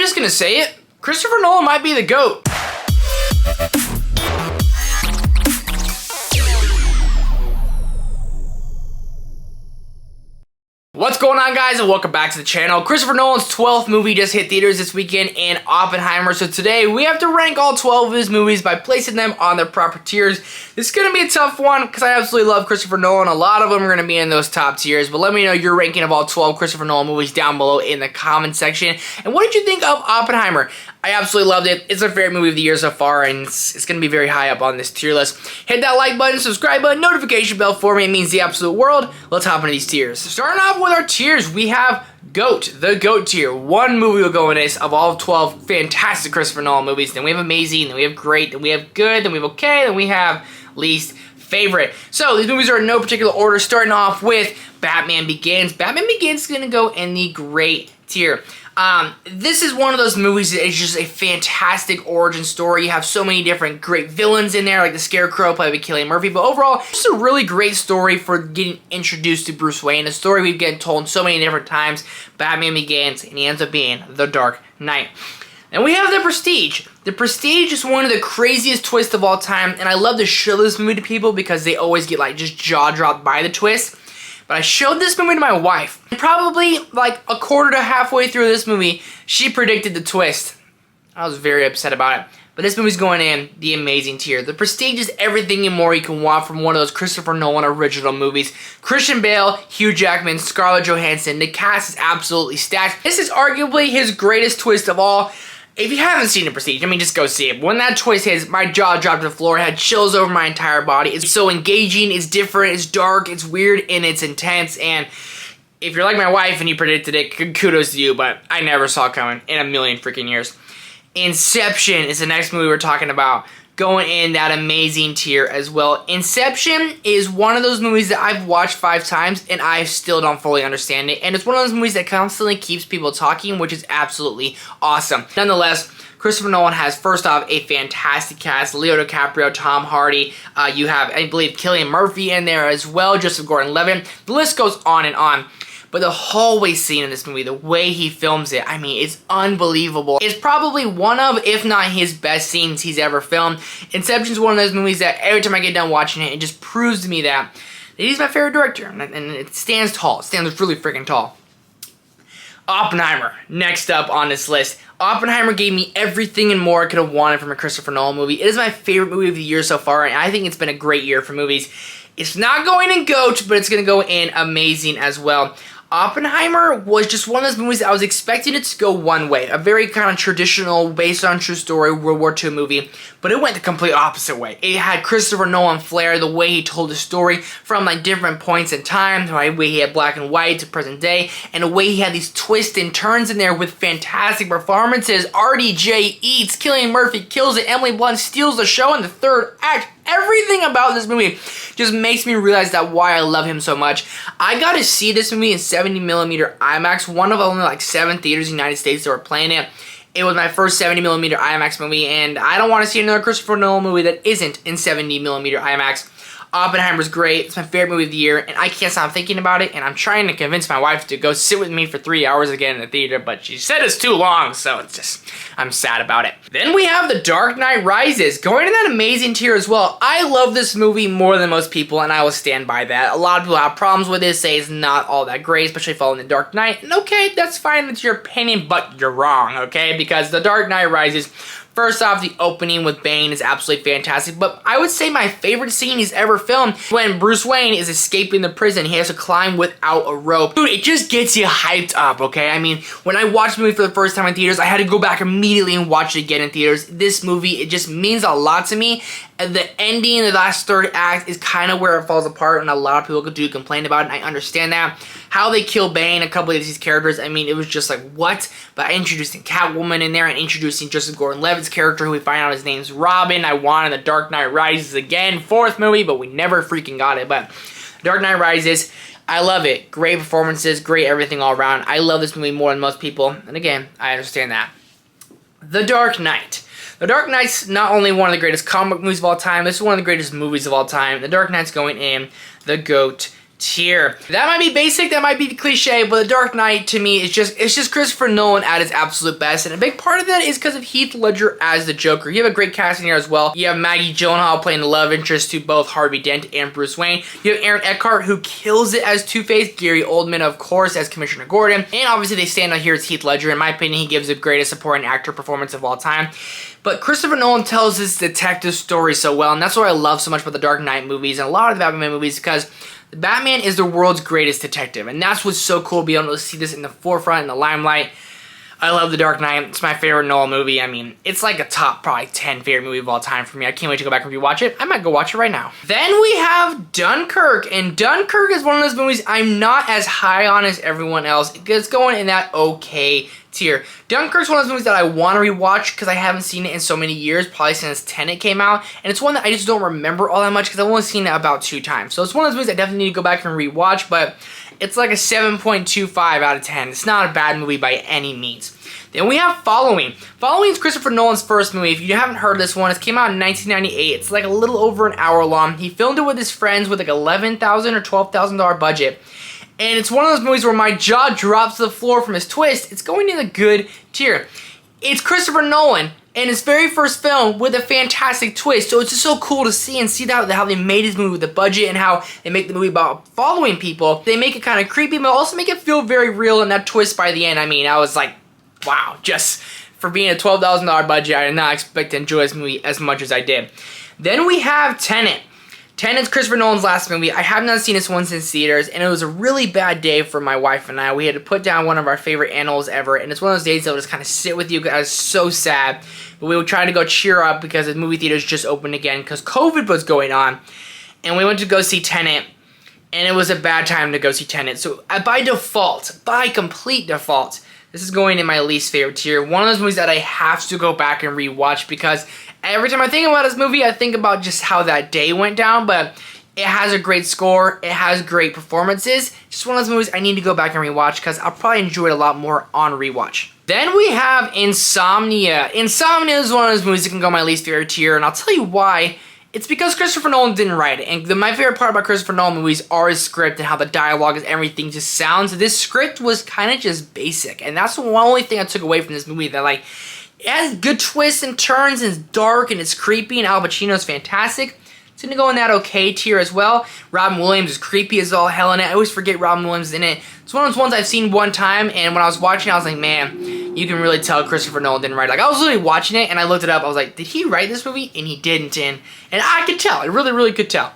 just gonna say it. Christopher Nolan might be the GOAT. What's going on, guys, and welcome back to the channel. Christopher Nolan's 12th movie just hit theaters this weekend in Oppenheimer. So today we have to rank all 12 of his movies by placing them on their proper tiers. This is going to be a tough one because I absolutely love Christopher Nolan. A lot of them are going to be in those top tiers. But let me know your ranking of all 12 Christopher Nolan movies down below in the comment section. And what did you think of Oppenheimer? I absolutely loved it. It's my favorite movie of the year so far, and it's going to be very high up on this tier list. Hit that like button, subscribe button, notification bell for me. It means the absolute world. Let's hop into these tiers. Starting off with our tiers, we have GOAT, the GOAT tier. One movie will go in this of all 12 fantastic Christopher Nolan movies. Then we have amazing, then we have great, then we have good, then we have okay, then we have least favorite. So these movies are in no particular order, starting off with Batman Begins. Batman Begins is going to go in the great tier. This is one of those movies that is just a fantastic origin story. You have so many different great villains in there, like the Scarecrow played by Cillian Murphy, but overall, just a really great story for getting introduced to Bruce Wayne, a story we've gotten told so many different times. Batman Begins, and he ends up being the Dark Knight. And we have The Prestige. The Prestige is one of the craziest twists of all time, and I love to show this movie to people because they always get like just jaw-dropped by the twist. But I showed this movie to my wife. Probably like a quarter to halfway through this movie, she predicted the twist. I was very upset about it. But this movie's going in the amazing tier. The Prestige is everything and more you can want from one of those Christopher Nolan original movies. Christian Bale, Hugh Jackman, Scarlett Johansson. The cast is absolutely stacked. This is arguably his greatest twist of all. If you haven't seen The Prestige, I mean, just go see it. When that twist hits, my jaw dropped to the floor. I had chills over my entire body. It's so engaging, it's different, it's dark, it's weird, and it's intense. And if you're like my wife and you predicted it, kudos to you, but I never saw it coming in a million freaking years. Inception is the next movie we're talking about, going in that amazing tier as well. Inception is one of those movies that I've watched 5 times and I still don't fully understand it. And it's one of those movies that constantly keeps people talking, which is absolutely awesome. Nonetheless, Christopher Nolan has, first off, a fantastic cast. Leo DiCaprio, Tom Hardy. You have, I believe, Cillian Murphy in there as well, Joseph Gordon-Levitt. The list goes on and on. But the hallway scene in this movie, the way he films it, I mean, it's unbelievable. It's probably one of, if not his best scenes he's ever filmed. Inception's one of those movies that every time I get done watching it, it just proves to me that he's my favorite director. And it stands tall. It stands really freaking tall. Oppenheimer, next up on this list. Oppenheimer gave me everything and more I could have wanted from a Christopher Nolan movie. It is my favorite movie of the year so far, and I think it's been a great year for movies. It's not going in GOAT, but it's going to go in amazing as well. Oppenheimer was just one of those movies that I was expecting it to go one way. A very kind of traditional, based on true story, World War II movie. But it went the complete opposite way. It had Christopher Nolan flair, the way he told the story from like different points in time, the way he had black and white to present day, and the way he had these twists and turns in there with fantastic performances. RDJ eats, Cillian Murphy kills it, Emily Blunt steals the show in the third act. Everything about this movie just makes me realize that why I love him so much. I got to see this movie in 70mm IMAX, one of only like 7 theaters in the United States that were playing it. It was my first 70mm IMAX movie, and I don't want to see another Christopher Nolan movie that isn't in 70mm IMAX. Oppenheimer's great. It's my favorite movie of the year, and I can't stop thinking about it, and I'm trying to convince my wife to go sit with me for 3 hours again in the theater, but she said it's too long, so it's just, I'm sad about it. Then we have The Dark Knight Rises, going in that amazing tier as well. I love this movie more than most people, and I will stand by that. A lot of people have problems with it, say it's not all that great, especially following The Dark Knight, and okay, that's fine, that's your opinion, but you're wrong, okay? Because The Dark Knight Rises, first off, the opening with Bane is absolutely fantastic, but I would say my favorite scene he's ever filmed when Bruce Wayne is escaping the prison. He has to climb without a rope. Dude, it just gets you hyped up, okay? I mean, when I watched the movie for the first time in theaters, I had to go back immediately and watch it again in theaters. This movie, it just means a lot to me. And the ending, the last third act, is kind of where it falls apart, and a lot of people do complain about it, and I understand that. How they kill Bane, a couple of these characters, I mean, it was just like, what? But introducing Catwoman in there and introducing Joseph Gordon-Levitt's character, who we find out his name's Robin. I wanted The Dark Knight Rises again, 4th movie, but we never freaking got it. But Dark Knight Rises, I love it. Great performances, great everything all around. I love this movie more than most people, and again, I understand that. The Dark Knight. The Dark Knight's not only one of the greatest comic movies of all time, this is one of the greatest movies of all time. The Dark Knight's going in the GOAT tier. That might be basic, that might be cliche, but The Dark Knight to me is just Christopher Nolan at his absolute best, and a big part of that is because of Heath Ledger as the Joker. You have a great casting here as well. You have Maggie Gyllenhaal playing the love interest to both Harvey Dent and Bruce Wayne. You have Aaron Eckhart, who kills it as Two-Face. Gary Oldman, of course, as Commissioner Gordon. And obviously they stand out here as Heath Ledger. In my opinion, he gives the greatest supporting actor performance of all time. But Christopher Nolan tells this detective story so well, and that's what I love so much about the Dark Knight movies and a lot of the Batman movies, because Batman is the world's greatest detective, and that's what's so cool, being able to see this in the forefront, in the limelight. I love The Dark Knight. It's my favorite Nolan movie. I mean, it's like a top probably 10 favorite movie of all time for me. I can't wait to go back and rewatch it. I might go watch it right now. Then we have Dunkirk, and Dunkirk is one of those movies I'm not as high on as everyone else. It's going in that okay tier. Dunkirk's one of those movies that I want to rewatch because I haven't seen it in so many years, probably since Tenet came out, and it's one that I just don't remember all that much because I've only seen it about 2 times. So it's one of those movies I definitely need to go back and rewatch, but it's like a 7.25 out of 10. It's not a bad movie by any means. Then we have Following. Following is Christopher Nolan's first movie. If you haven't heard this one, it came out in 1998. It's like a little over an hour long. He filmed it with his friends with like $11,000 or $12,000 budget. And it's one of those movies where my jaw drops to the floor from his twist. It's going in the good tier. It's Christopher Nolan in his very first film with a fantastic twist. So it's just so cool to see and see how they made his movie with the budget and how they make the movie about following people. They make it kind of creepy, but also make it feel very real. And that twist by the end, I mean, I was like, wow, just for being a $12,000 budget, I did not expect to enjoy this movie as much as I did. Then we have Tenet. Tenet's Christopher Nolan's last movie. I have not seen this one since theaters, and it was a really bad day for my wife and I. We had to put down one of our favorite animals ever, and it's one of those days that will just kind of sit with you. I was so sad, but we were trying to go cheer up because the movie theaters just opened again because COVID was going on, and we went to go see Tenet, and it was a bad time to go see Tenet. So by default, by complete default, this is going in my least favorite tier. One of those movies that I have to go back and rewatch because every time I think about this movie, I think about just how that day went down, but it has a great score, it has great performances. Just one of those movies I need to go back and rewatch because I'll probably enjoy it a lot more on rewatch. Then we have Insomnia. Insomnia is one of those movies that can go in my least favorite tier, and I'll tell you why. It's because Christopher Nolan didn't write it, and my favorite part about Christopher Nolan movies are his script and how the dialogue and everything just sounds. This script was kind of just basic, and that's the only thing I took away from this movie, that like, it has good twists and turns, and it's dark, and it's creepy, and Al Pacino's fantastic. It's gonna go in that okay tier as well. Robin Williams is creepy as all hell in it. I always forget Robin Williams is in it. It's one of those ones I've seen one time, and when I was watching it, I was like, man, you can really tell Christopher Nolan didn't write it. Like, I was literally watching it, and I looked it up. I was like, did he write this movie? And he didn't, and I could tell. I really, really could tell.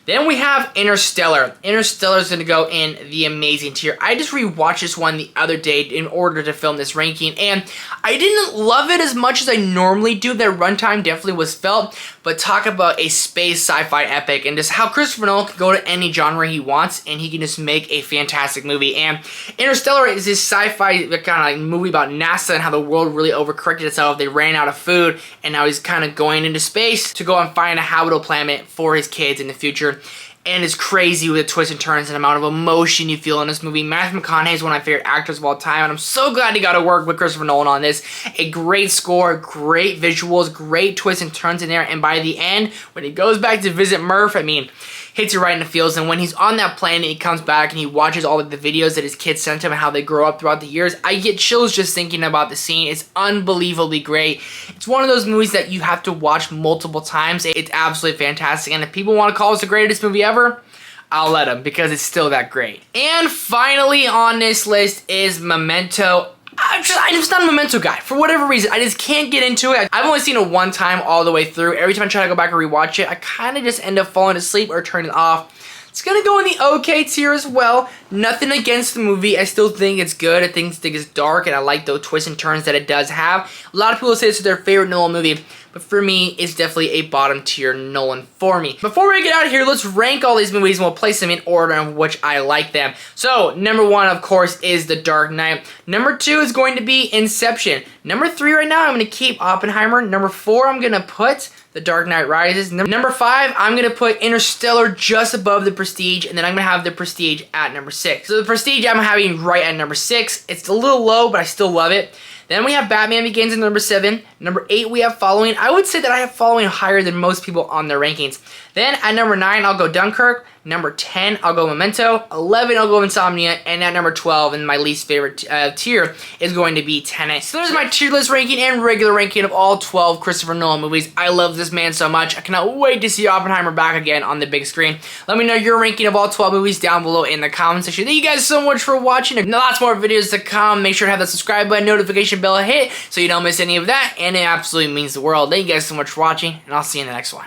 Then we have Interstellar. Interstellar is going to go in the amazing tier. I just rewatched this one the other day in order to film this ranking, and I didn't love it as much as I normally do. Their runtime definitely was felt, but talk about a space sci-fi epic and just how Christopher Nolan can go to any genre he wants, and he can just make a fantastic movie. And Interstellar is this sci-fi kind of like movie about NASA and how the world really overcorrected itself. They ran out of food, and now he's kind of going into space to go and find a habitable planet for his kids in the future. And it's crazy with the twists and turns and the amount of emotion you feel in this movie. Matthew McConaughey is one of my favorite actors of all time, and I'm so glad he got to work with Christopher Nolan on this. A great score, great visuals, great twists and turns in there, and by the end, when he goes back to visit Murph, I mean, hits you right in the feels. And when he's on that planet, he comes back and he watches all of the videos that his kids sent him and how they grow up throughout the years. I get chills just thinking about the scene. It's unbelievably great. It's one of those movies that you have to watch multiple times. It's absolutely fantastic, and if people want to call this the greatest movie ever, I'll let them, because it's still that great. And finally on this list is Memento. I'm just not a Memento guy. For whatever reason, I just can't get into it. I've only seen it one time all the way through. Every time I try to go back and rewatch it, I kind of just end up falling asleep or turning it off. It's gonna go in the okay tier as well. Nothing against the movie. I still think it's good. I think it's dark, and I like the twists and turns that it does have. A lot of people say this is their favorite Nolan movie, but for me, it's definitely a bottom tier Nolan for me. Before we get out of here, let's rank all these movies, and we'll place them in order in which I like them. So, number 1, of course, is The Dark Knight. Number 2 is going to be Inception. Number 3 right now, I'm going to keep Oppenheimer. Number 4, I'm going to put The Dark Knight Rises. Number 5, I'm going to put Interstellar just above The Prestige, and then I'm going to have The Prestige at number 6. So The Prestige I'm having right at number 6. It's a little low, but I still love it. Then we have Batman Begins at number 7. Number 8, we have Following. I would say that I have Following higher than most people on their rankings. Then at number 9, I'll go Dunkirk. Number 10, I'll go Memento. 11, I'll go Insomnia. And at number 12, in my least favorite tier, is going to be Tenet. So there's my tier list ranking and regular ranking of all 12 Christopher Nolan movies. I love this man so much. I cannot wait to see Oppenheimer back again on the big screen. Let me know your ranking of all 12 movies down below in the comment section. Thank you guys so much for watching. And lots more videos to come. Make sure to have that subscribe button, notification bell hit so you don't miss any of that. And it absolutely means the world. Thank you guys so much for watching, and I'll see you in the next one.